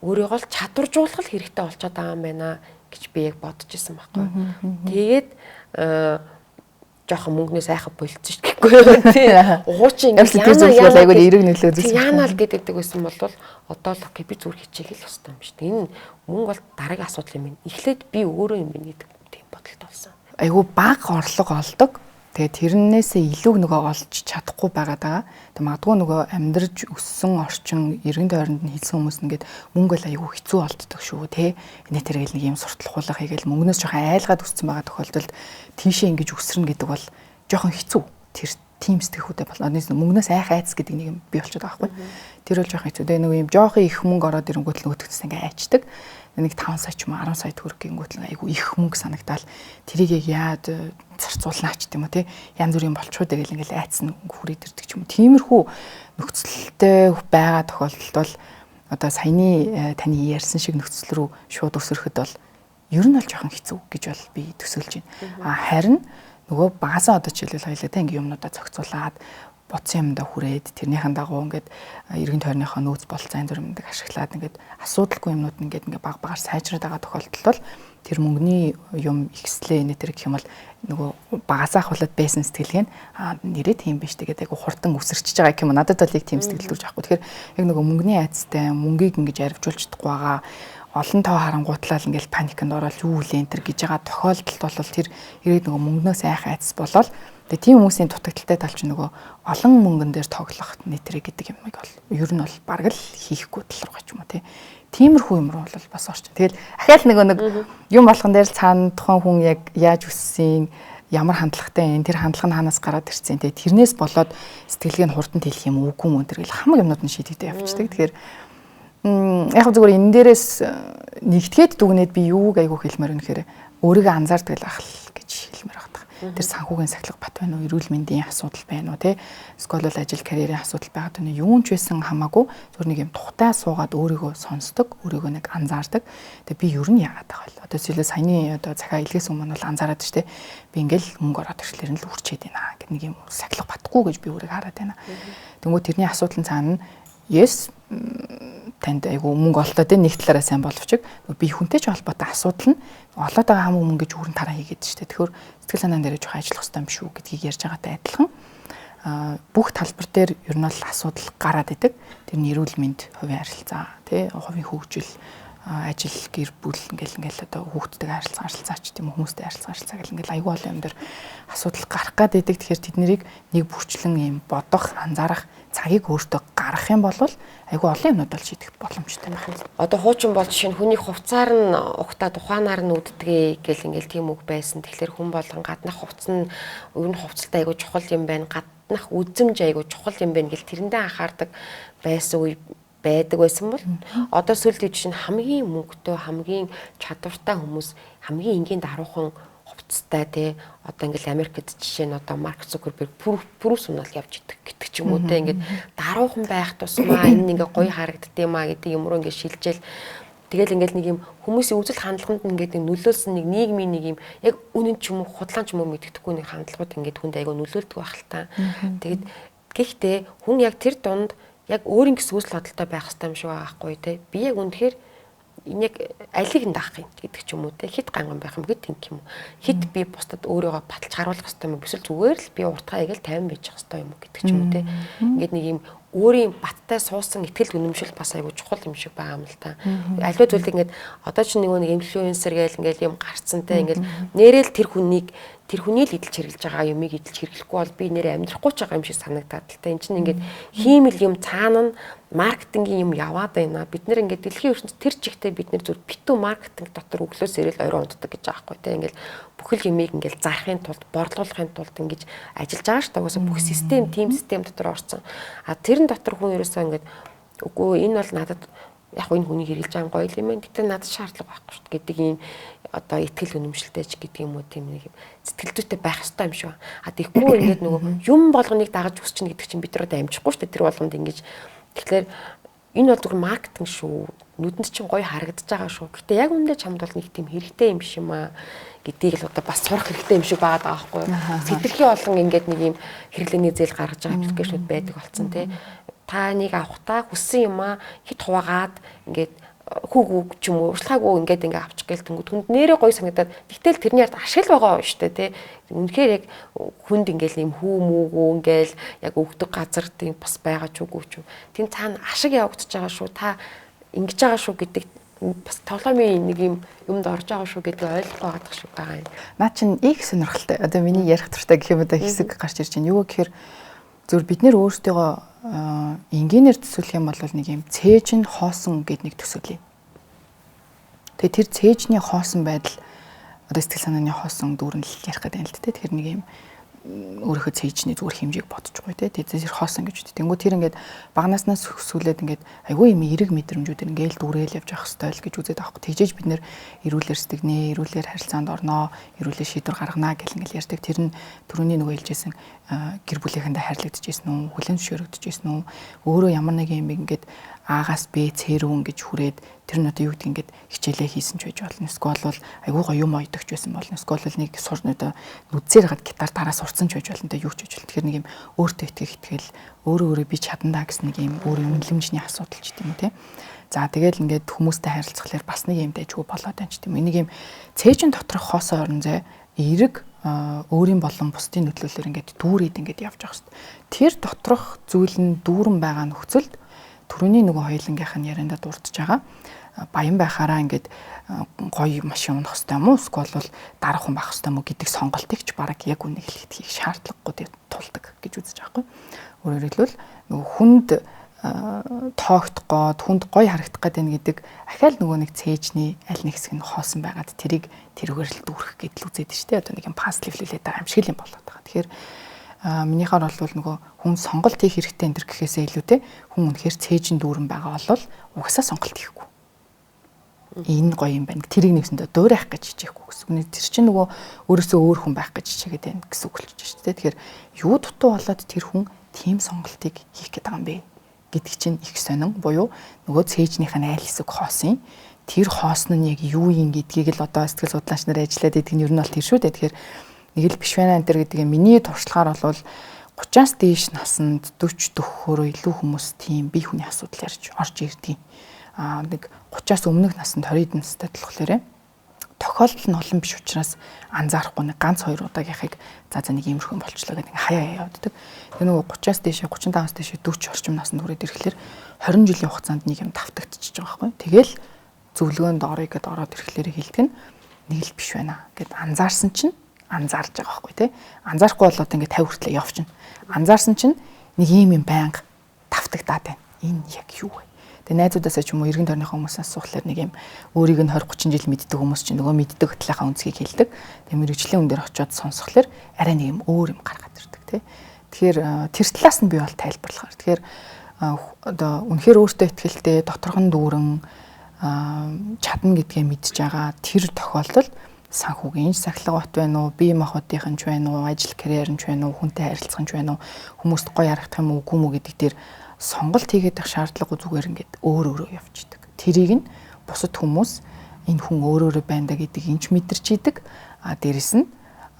өөрийгөө л чадваржуулах хэрэгтэй болчиход байгаа юм байна гэж би яг бодож исэн байхгүй. Тэгээд жоохон мөнгнөөс айхаа болцсон шүү гэхгүй юу тий. Уучин яана айгүй эерэг нөлөө үзүүлсэн. Яана л гэдэг байсан бол одоо л окей би зүгээр хичээх л ёстой юм шүү дээ. Энэ мөнгө бол дараагийн асуудал юм байна. Эхлээд би өөрөө юм байна гэдэг тийм бодолтой болсон. Айгүй бага орлого олдог. Тэгээ тэрнээсээ илүү нөгөө олж чадахгүй байгаад байгаа. Тэг магадгүй нөгөө амьдарч өссөн орчин эргэн тойронд нь хэлсэн хүмүүс нэгээд мөнгө л айгүй хэцүү болддог шүү те. Энэ тэргээл нэг юм сурталхуулах хийгээл мөнгнөөс жоохон айлгаад өссөн байгаа тохиолдолд тийшээ ингэж өсрөн гэдэг бол жоохон хэцүү. Тэр тийм сэтгэхүйтэй болно. Мөнгнөөс айх айц гэдэг нэг юм бий болчиход байгаа байхгүй. Тэр бол жоохон хэцүү. Тэгээ нөгөө юм жоохон их мөнгө ороод ирэнгүүт л нөгөөдгөөс ингээ айчдаг. Нэг 5 сая ч юм 10 сая төгрөг гингүүт л айгүй их мөнгө санагдаал тэрийг яад зарцуулнаач тийм үү те янз бүрийн болчууд гэл ингээл айцсан хүрээд ирдэг ч юм уу. Тиймэрхүү нөхцөлтэй байгаа тохиолдолд бол одоо саяны таны ярьсан шиг нөхцөл рүү шууд өсөрөхөд бол ер нь бол жоохон хэцүү гэж бол би төсөөлж байна. Харин нөгөө багасаа одоо жишээлбэл хоёлаа те ингээм юмнуудаа зохицуулаад бодсон юмдаа хүрээд тэрнийхэн дагуу ингээд эргэн тойрныхоо нөөц болцоо энэ зүрмэнд ашиглаад ингээд асуудалгүй юмнууд ингээд баг багаар сайжраад байгаа тохиолдолд бол тэр мөнгөний юм ихслээ нэ тэр гэх юм бол нөгөө багасаа ахвалаад байсан сэтгэлгээ нэрээ тийм биш тэгээд айгу хурдан өсөрчж байгаа гэх юм надад бол яг тийм сэтгэл төрж байхгүй. Тэгэхээр яг нөгөө мөнгөний айцтай мөнгийг ингэж арвжуулж чадахгүй байгаа олон тоо харангуутлал ингээл паникнд ороод юу вэ энэ гэж байгаа тохиолдолд бол тэр ирээд нөгөө мөнгнөөс айх айц болол тэгээ тийм хүмүүсийн дутагдaltaй тал чинь нөгөө олон мөнгөн дээр тоглох нэтрэ гэдэг юм бол ер нь бол бараг л хийхгүй талруу ч юм уу тиймэрхүү юм руу бол бас орчин. Тэгэл ахаал нэг юм болгон дээр цаана тухайн хүн яг яаж өссөн ямар хандлагатай энэ тэр хандлага нь хаанаас гараад ирсэн тэгээ тэрнээс болоод сэтгэлгээ нь хурдан тэлэх юм үгүй мөн тэр хамаг юмнууд нь шийдэгдээ явчихдаг. Тэгэхээр яг зүгээр энэ дээрээс нэгтгэхэд дүгнээд би юуг айгуу хэлмээр вэ гэхээр өөрийгөө анзаардаг л ах л гэж хэлмээр байна. Тэр санхүүгийн сахилга бат байна уу, эрүүл мэндийн асуудал байна уу, те эсвэл ажил карьерийн асуудал байгаад байна уу, юун ч байсан хамаагүй зөв нэг юм тухтай суугаад өөрийгөө сонсдог, өөрийгөө нэг анзаардаг. Тэгээ би ер нь яагаад байгаа вэ? Одоо жишээлбэл саяны одоо захаа илгээс өмнө бол анзаараад штэ. Би ингээл мөнгө ороод ирэхлээр нь л үрчээд байна гэх нэг юм сахилга батгүй гэж би өөрийгөө хараад байна. Тэнгүү тэрний асуудал нь цаана yes танд айгу мөнгө олтоод нэг талаараа сайн боловч би хүнтэй ч холбоотой асуудал нь олоод байгаа хамаг мөнгө гэж өрн тараа хийгээд штэ. Тэгэхээр сэтгэл санаан дээр жоох ажиллах хэрэгтэй юм шүү гэдгийг ярьж байгаатай адилхан бүх талбар дээр ер нь бол асуудал гараад идэг. Тэр нь эрүүл мэнд, хувийн харилцаа, тий, хувийн хөгжил, ажил, гэр бүл ингээл одоо хүүхдтэйгээ харилцаа ч тийм хүмүүстэй харилцаа гэл ингээл аюул олон юм дээр асуудал гарах гад идэг. Тэгэхээр тэднийг нэг бүрчлэн юм бодох, анзаарах цагийг өөртөө гаргах юм бол айгүй олон юмнууд бол шийдэх боломжтой байна. Одоо хуучин бол жишээ нь хүний хувцаар нь ухтаад ухаанаар нь үддгээ гэл ингээл тийм үг байсан. Тэгэхээр хүн болгон гаднах хувцас нь ер нь хувцалтай айгүй чухал юм байна. татнах үзмж айгу чухал юм байна гэл тэрэндээ анхаардаг байсан үе байдаг байсан бол одоо сүүлийн жишээ нь хамгийн мөнгөтэй хамгийн чадвартай хүмүүс хамгийн энгийн даруухан хувцастай тий одоо ингээл Америкт жишээ нь одоо Марк Цукерберг пүрүс унаал явж идэг гэдэг ч юм уу тий ингээд даруухан байх тусмаа энэ ингээ гоё харагддığımаа гэдэг юм руу ингээ шилжээл тэгэл ингээл нэг юм хүмүүсийн үзэл хандлаганд ингээд нөлөөлсөн нэг нийгмийн нэг юм яг үнэн ч юм уу худлаан ч юм уу мэддэхгүй нэг хандлагууд ингээд хүнд айгу нөлөөлдөг байх л та. Тэгэд гэхдээ хүн яг тэр дунд яг өөрийн гэсэн үзэл бодолтой байх хэрэгтэй юм шиг байхгүй тий. Би яг үнэхээр энэ яг алиг нь даах юм гэдэг ч юм уу тий. Хит ганган байх юм гэдэг юм уу. Хит би бусдад өөрийгөө баталж харуулах хэрэгтэй юм. Эсвэл зүгээр л би уртгаа яг л 50 байж хэрэгтэй юм уу гэдэг ч юм уу тий. Ингээд нэг юм өөрийн баттай суусан ихтгэл үнэмшил бас айгу чухал юм шиг байгаа юм л та. Аливаа зүйлийг ингээд одоо ч нэг инфлюенсер гээл ингээд юм гарцсантай ингээд нэрэл тэр хүний л идэлж хэрэглэж байгаа юмыг идэлж хэрэглэхгүй бол би нэрээ амьдрахгүй ч байгаа юм шиг санагдаад л та. Энд чинь ингээд хиймэл юм цаана нь маркетингийн юм яваад байна. Бид нэр ингээд дэлхийн ертөнцид тэр чигтээ бид нэр зөв битүү маркетинг дотор өглөөс ирэл орой унтдаг гэж байгаа байхгүй те. Ингээд бүхэл юмыг ингээд зарахын тулд борлуулахын тулд ингэж ажиллаж байгаа ш та. Угаасаа бүх систем, тим систем дотор орсон. А тэрэн дотор хүн ерөөсөө ингээд үгүй энэ бол надад яг энэ хүний хэрэглэж байгаа гоё юм байна. Гэтэ надад шаардлага байхгүй шүү дээ гэдэг ийм одоо ихтгэл үнэмшилтэй ч гэдэг юм уу тийм нэг сэтгэл зүйтэй байх хэрэгтэй юм шиг байна. А тэгэхгүй ингээд нөгөө юм болгоныг дагаж өсч чинь гэдэг чинь бид нар амжихгүй шүү дээ. Тэр болгонд ингэж тэгэхээр энэ бол зөвхөн маркетинг шүү. Нүдэнд чинь гоё харагдаж байгаа шүү. Гэтэ яг үндэ чамд бол нэг тийм хэрэгтэй юм биш юм аа гэдгийг л одоо бас сурах хэрэгтэй юм шиг байгаа байхгүй юу. Сэтгэлхий болгон ингээд нэг юм хэрэглээний зээл гаргаж байгаа аппликейшнуд байдаг болсон тий. Та нэг авахтаа хүссэн юм аа хит хуваагаад ингээд хүүг ч юм уу урьдчилгаагүй ингээд авчих гээл тэнгууд хүнд нэрээ гоё санагдаад тэгтэл тэрний ард ашиг байгаа шүү дээ тий. Үнэхээр яг хүнд ингээл юм хүү мүүгүү ингээл яг өгдөг газар тийм бас байгаа ч үгүй ч юм. Тэн цаана ашиг явагдаж байгаа шүү. Та ингэж байгаа шүү гэдэг бас тоглоомын нэг юмд орж байгаа шүү гэдэг ойлгох байгаа шүү байгаа юм. Наа чин их сонирхолтой. Одоо миний ярих туртай гэх юм одоо хэсэг гарч ирж байна. Юу гэхээр зөв бид нэр өөрсдөө энгийнээр төсөөлөх юм бол нэг юм цээж нь хоосон гэд нэг төсөөлье. Тэгээ тэр цээжний хоосон байдал одоо сэтгэл санааны хоосон дүүрэн л ярих гэдэг юм л дээ. Тэгэхээр нэг юм өөрийнхөө цээжний зүгээр хэмжээг бодчихгүй те. Тэр хоосон гэж үү. Тэнгүү тэр ингээд багнааснаас өсвөлээд ингээд айгүй юм эерэг мэдрэмжүүдээр ингээд дүүрээл явж явах хэрэгтэй л гэж үзээд авахгүй. Тэгжээж бид нэр эрүүлэр сэтгэнэ, эрүүлэр харилцаанд орноо, эрүүлэр шийдвэр гарганаа гэл ингээд ярьдаг. Тэр нь түрүүний нөгөө хэлжсэн гэр бүлийнхэндээ хайрлагдчихсэн үү, хүлэн зөвшөөрөгдөжсэн үү, өөрөө ямар нэг юм ингээд аагаас Б цэрүүн гэж хүрээд тэр нь одоо юу гэдэг ингээд хичээлээ хийсэн ч байж болно. Эсвэл бол айгүй гоё юм ойдогч байсан болно. Эсвэл бол нэг сурны одоо нүдсээр гад гитар дараа сурцсан ч байж болно. Тэ юу ч байж болно. Тэгэхээр нэг юм өөртөө итгэл өөрөө би чадандаа гэсэн нэг юм өөр үнэлэмжний асуудал ч гэдэм үү те. За тэгэл ингээд хүмүүстэй харилцахлаар бас нэг юм дайггүй болоод байна ч гэдэм үү. Энийг юм цээжин доторх хоосоо орон зай эерэг өөрийн болон бусдын нөлөөллөөр ингээд дүүрээд ингээд явж байгаа шүү дээ. Тэр доторх зүйл нь дүүрэн байгаа нөхцөлд түрүүний нөгөө хоёулангийнх нь яриандаа дурдж байгаа. Баян байхаараа ингээд гоё машин унах хэрэгтэй юм уу? Эсвэл бол дараахан байх хэрэгтэй юм уу гэдэг сонголтыг ч бараг яг үнийг хэлэхэд хийх шаардлагагүй тулдаг гэж үзэж байгаа юм. Өөрөөр хэлбэл нөгөө хүнд тоогдох гоод хүнд гоё харагдах гэдэг гэдэг ахаал нөгөө нэг цээжний аль нэг хэсэг нь хоосон байгаад тэрийг тэрүүгээр л дүүрэх гэдэл үзээд шүү дээ. Одоо нэг юм пазл хэвлүүлээд байгаа юм шиг юм болоод байгаа. Тэгэхээр минийхаар бол нөгөө хүн сонголт хийх хэрэгтэй энэ гэхээсээ илүүтэй хүн үнэхээр цээжин дүүрэн байгаа бол угсаа сонголт хийхгүй. Энэ гоё юм байна. Тэрийг нэгсэндээ дуурайх гэж хичээхгүй гэсэн. Тэр чинь нөгөө өөрөөсөө өөр хүн байх гэж хичээгээд байна гэсэн үг болчих шүү дээ. Тэгэхээр юу дутуу болоод тэр хүн тийм сонголтыг хийх гээд байгаа юм бэ гэдэг чинь их сонин буюу нөгөө цээжнийх нь айл хэсэг хоосон. Тэр хоосон нь яг юу юм гэдгийг л одоо сэтгэл судлаач нар ажиллаад идэг нь ер нь бол тэр шүү дээ. Тэгэхээр нэг л биш байна энэ гэдэг миний туршлагаар бол 30-аас дээш наснд 40 дөхөхөөрөө илүү хүмүүс тийм бие хүний асуудал ярьж орж ирдэг. Нэг 30-аас өмнөх наснд 20 настай болохоор тохиолдол нь олон биш учраас анзаарахгүй нэг ганц 2 удаагийнхыг за нэг иймэрхүү болчлоо гэдэг хаяа явагддаг. Тэгээ нөгөө 30-аас дээш 35-аас дээш 40 орчим наснд хүрээд ирэхлээр 20 жилийн хугацаанд нэг юм давтагдчихж байгаа байхгүй. Тэгэл зөвлөгөөнд орё гэдээ ороод ирэхлээр хэлдэг нь нэг л биш байна гэд анзаарсан чинь анзаарж байгаа байхгүй тий. Анзаарахгүй болоод ингээд 50 хүртлээ явчихна. Анзаарсан чинь нэг юм байнга давтагдаад байна. Энэ яг юу вэ? Тэгээ найзуудаасаа ч юм уу эргэн тойрныхоо хүмүүсээс асуухлаар нэг юм өөрийг нь 20 30 жил мэддэг хүмүүс чинь нөгөө мэддэг хөтлийнхаа үнцгийг хэлдэг. Тэгээ мэрэгжлийн хүн дээр очиод сонсохлоор арай нэг юм өөр юм гаргаад ирдэг тий. Тэгэхээр тэр талаас нь би бол тайлбарлахаар. Тэгэхээр одоо үнэхээр өөртөө ихтэй доторхон дүүрэн чадна гэдгээ мэдж байгаа тэр тохиолдолд санхүүгийн сахилга бат байна уу, бие махбодынх нь ч байна уу, ажил карьер нь ч байна уу, хүнтэй харилцах нь ч байна уу, хүмүүст гоё харагдах юм уу, үгүй мүү гэдэг дээр сонголт хийгээд байх шаардлагагүй зүгээр ингээд өөр явж идэг. Тэрийг нь бусад хүмүүс энэ хүн өөрөө байна да гэдгийг инж мэдэрч идэг. Дээрэс нь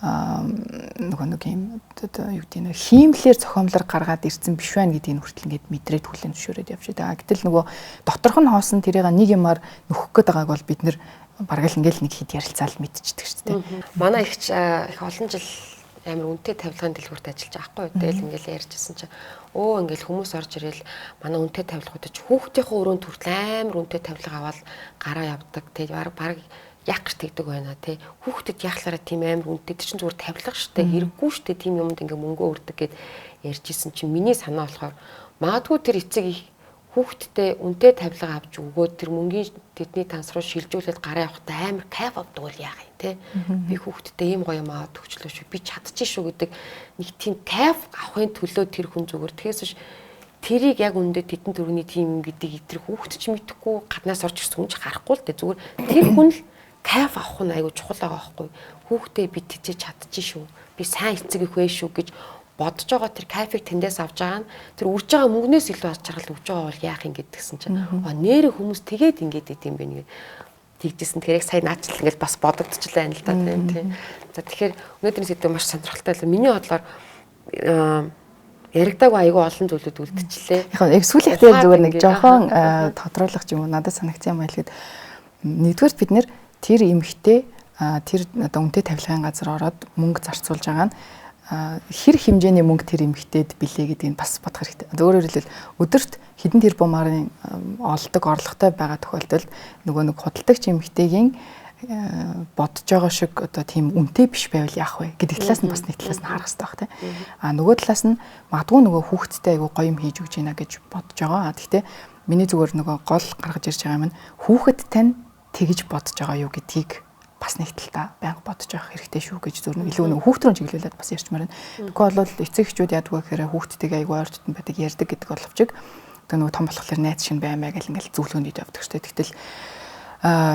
нэг юм одоо юу гэдэг нь хиймлэр зохиомлоор гаргаад ирсэн биш байна гэдгийг хүртэл ингээд мэдрээд хүлэн зөвшөөрөөд явж байгаа. Гэтэл нөгөө доторх нь хоосон тэрийг нэг юмар нөхөх гээд байгааг бол бид нэр бараг л ингээл нэг хэд ярилцаал мэдчихдэг шүү дээ. Манай их олон жил амар үнэтэй тавилгын дэлгүүрт ажиллаж байгаа байхгүй юу. Тэгэл ингээл ярьжсэн чинь ингээл хүмүүс орж ирэл манай үнэтэй тавилгуудад ч хүүхдийнхээ өрөөнд хүртэл амар үнэтэй тавилга аваад гараа явдаг. Тэгээ бараг яг тэгдэг байна тий. Хүүхдэд яахлаараа тийм амар үнэтэй чинь зүгээр тавилга штэ хэрэггүй штэ тийм юмд ингээ мөнгө өрдөг гэд ярьжсэн чинь миний санаа болохоор магадгүй тэр эцэг хүүхдтэй үнэтэй тавилга авч өгөөд тэр мөнгийн тэдний танс руу шилжүүлээд гараа явахдаа амар кайф авдаг бол яах юм те. Би хүүхдтэй ийм гоё юм аваад өгчлөө шүү. Би чадчихшгүй гэдэг нэг тийм кайф авахын төлөө тэр хүн зүгээр тэгээс тэрийг яг үндэ тэдэн төрөний тийм гэдэг итэр хүүхд ч мэдэхгүй гаднаас орж ирсэн хүн ч харахгүй л те зүгээр тэр хүн л кайф авах нь айгу чухал байгаа байхгүй. Хүүхдээ би тийж чадчихшгүй. Би сайн эцэг их вэ шүү гэж бодож байгаа тэр кайфыг тэндээс авч байгаа нь тэр үрж байгаа мөнгнөөс илүү аз жаргал өгж байгаа бол яах юм гэдгсэн чинь нэрэ хүмүүс тэгээд ингээд идэм бэ нэг тэгжсэн. Тэгэхээр яг сая наачлал ингээд бас бодогдчихлаа юм л да тийм. За тэгэхээр өнөөдрийн сэдв маш сонирхолтой байлаа. Миний бодлоор яригдаагүй айгүй олон зүйлүүд үлдчихлээ. Яг сүүлийн дээр зүгээр нэг жоохон тодруулах юм уу надад санагдсан юм байл гээд нэгдүгээр бид нэр тэр эмхтэй тэр одоо үнэтэй тавилгын газар ороод мөнгө зарцуулж байгаа нь хэр хэмжээний мөнгө тэр эмэгтэйд билээ гэдгийг бас бодох хэрэгтэй. Өөрөөр хэлбэл өдөрт хэдэн тэрбумаар олдог орлоготой байгаа тохиолдолд нөгөө нэг худалдагч эмэгтэйгийн бодож байгаа шиг одоо тийм үнэтэй биш байвал яах вэ гэдэг талаас нь бас нэг талаас нь харах хэрэгтэй баг тийм. Нөгөө талаас нь магадгүй нөгөө хүүхэдтэй айгу гоё юм хийж өгч ийна гэж бодож байгаа. Гэхдээ миний зүгээр нөгөө гол гаргаж ирж байгаа юм нь хүүхэд тань тэгж бодож байгаа юу гэдгийг бас нэг талдаа байнга бодож явах хэрэгтэй шүү гэж зөв илүү нэг хүүхд рүү чиглүүлээд бас ярьчмаар байна. Тэгэхгүй бол эцэг эхчүүд яадаг вэ гэхээр хүүхдтэйгээ аягүй ойр дотн байдаг ярьдаг гэдэг боловч одоо нөгөө том болохоор найз шиг баймаа гэл ингээл зөвлөгөөнд явдаг шүү дээ. Тэгтэл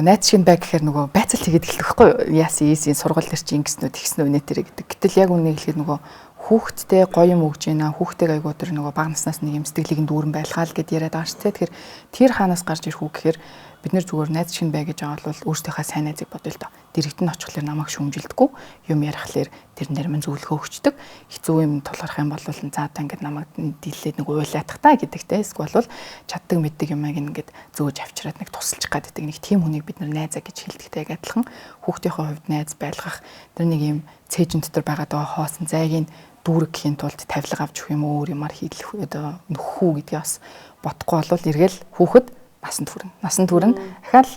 найз шиг бай гэхээр нөгөө байцаал хийгээд эхэлдэг байхгүй юу? Яасан сургууль дээр чи ингэснүү тэгснүү нэтэрэ гэдэг. Гэтэл яг үнийг хэлэхэд нөгөө хүүхдтэй гоё юм өгж ийна хүүхдтэйг аягүй тэр нөгөө бага наснаас нэг юм сэтгэлийг дүүрэн байлгаал гэд яриад байгаа шүү дээ. Тэгэхээр тэр хаанаас гарч ирэх үү гэхээр бид нэр зүгээр найз шиг бай гэж байгаа бол өөртөөхөө сайн найзыг бодъё л доо. Дэрэгт нь очихлаар намайг шүмжилдэггүй юм ярихлаар тэрнэр минь зөвлөгөө өгчдөг. Хэцүү юм тулгарх юм бол заадаа ингээд намайг дийлээд нэг уйлаадах та гэдэгтэй. Эсвэл чаддаг мэддэг юмайг ингээд зөөж авчираад нэг тусалчих гаддаг нэг тийм хүнийг бид нар найзаа гэж хэлдэгтэй адилхан хүүхдийнхээ хувьд найз байлгах тэр нэг юм цээжин дотор байгаад байгаа хоосон зайгийг дүүрэг гэхийн тулд тавилга авч өгөх юм өөр юмар хийлэх одоо нөхөх үү гэдгийг бас бодохгүй болвол эргэл хүүхэд насан турна дахиад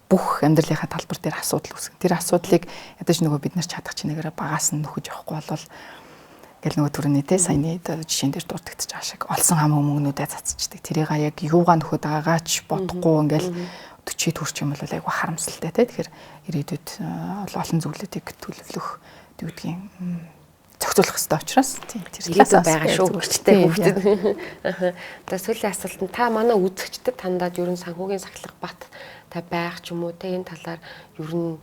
бүх амьдралынхаа талбар дээр асуудал үүсгэн. Тэр асуудлыг ядаж нөгөө бид нар чадах чинээгээр багаас нь нөхөж явахгүй болвол ингээл нөгөө түрүүний те саяны жишээн дээр дурддагдчих байгаа шиг олсон хам хүмүүнүүдэд цацчихдаг. Тэрийг яг юугаа нөхөд байгаач бодохгүй ингээл 40 төрч юм бол айгу харамсалтай те. Тэгэхээр ирээдүйд олон зүйлүүдийг төлөвлөх гэдгийг зохицуулах хэрэгтэй учраас тийм тэр талаас байгаа шүү гэрчтэй хүүхдэд. Одоо сүүлийн асуулт нь та манай үзэгчдэд тандаад ерөн санхүүгийн сахилга бат та байх ч юм уу те энэ талаар ерөн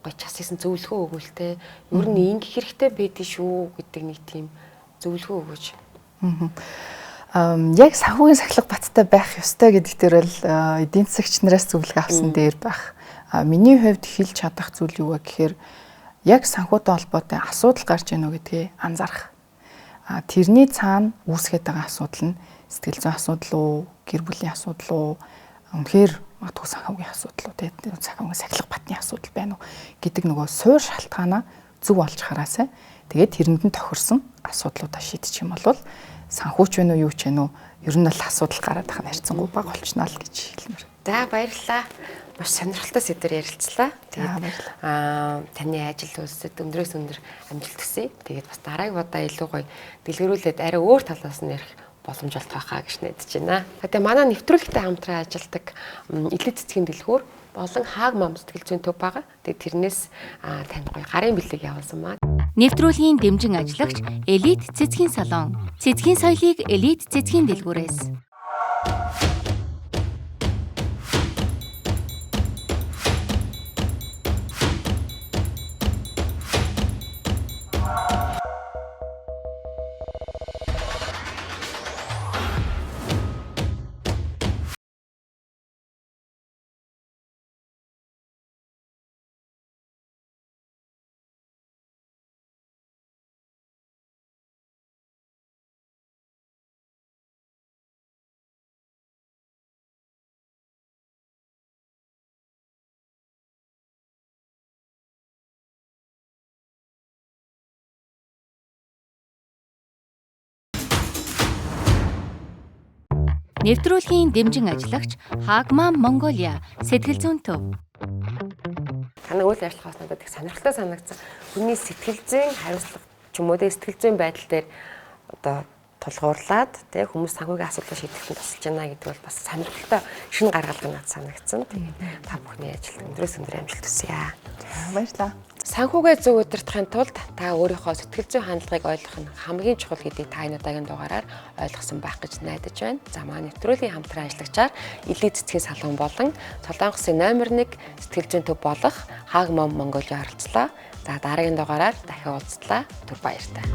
гоё чассан зөвлөгөө өгвөл те ер нь ингэ хэрэгтэй байдгийг шүү гэдэг нэг тийм зөвлөгөө өгөөч. Яг санхүүгийн сахилга баттай байх ёстой гэдэг дээр бол эдийн засагч нараас зөвлөгөө авсан дээр байх. Миний хувьд хэлж чадах зүйл юу вэ гэхээр яг санхүүтэй холбоотой асуудал гарч ийнө гэдгийг анзаарах. Тэрний цаана үүсгэж байгаа асуудал нь сэтгэл зүйн асуудал уу, гэр бүлийн асуудал уу, үнэхээр магадгүй санхүүгийн асуудал уу, тэгээд санхүүгийн сахилга батны асуудал байна уу гэдэг нөгөө суур шалтгаанаа зөв олж хараасай. Тэгээд тэрэнд нь тохирсон асуудлуудаа шийдчих юм бол санхүүч вэ юу ч вэ нүү ер нь л асуудал гараад байгаа харьцангуй бага болчихно л гэж хэлмээр. За баярлалаа. Маш сонирхолтой сэдвээр ярилцлаа. Тэгээд таны ажил үйлсэд өндрөөс өндөр амжилт хүсье. Тэгээд бас дараагийн удаа илүү гоё дэлгэрүүлээд арай өөр талаас нь ярих боломж олох байхаа гэж найдаж байна. Тэгээд манай нэвтрүүлэгтэй хамтран ажилладаг элит цэцгийн дэлгүүр болон хааг мам сэтгэл зүйн төв байгаа. Тэгээд тэрнээс танд гоё гарын бэлэг явуулсан маа. Нэвтрүүлгийн дэмжин ажиллагч Элит цэцгийн салон. Цэцгийн соёлыг Элит цэцгийн дэлгүүрээс. Нэвтрүүлгийн дэмжин ажиллагч Hagman Mongolia сэтгэл зүйн төв. Танай үйл ажиллагаас надад их сонирхолтой санагдсан. Хүний сэтгэл зүйн хариуцлага ч юм уу сэтгэл зүйн байдал дээр одоо тулгуурлаад тий хүмүүс санхүүгийн асуудлыг шийдэхэд тусалж байна гэдэг бол бас сонирхолтой шинэ гаргалгаа надад санагдсан. Тэгээд та бүхний ажилд өндрөөс өндөр амжилт хүсье. Баярлалаа. Санхүүгээ зөв удирдахын тулд та өөрийнхөө сэтгэл зүйн хандлагыг ойлгох нь хамгийн чухал гэдгийг та энэ удаагийн дугаараар ойлгосон байх гэж найдаж байна. За манай нэвтрүүлгийн хамтран ажиллагчаар Элит цэцгийн салон болон Солонгосын номер 1 сэтгэл зүйн төв болох Hagman Mongolia оролцлоо. За дараагийн дугаараар дахин уулзлаа. Түр баяртай.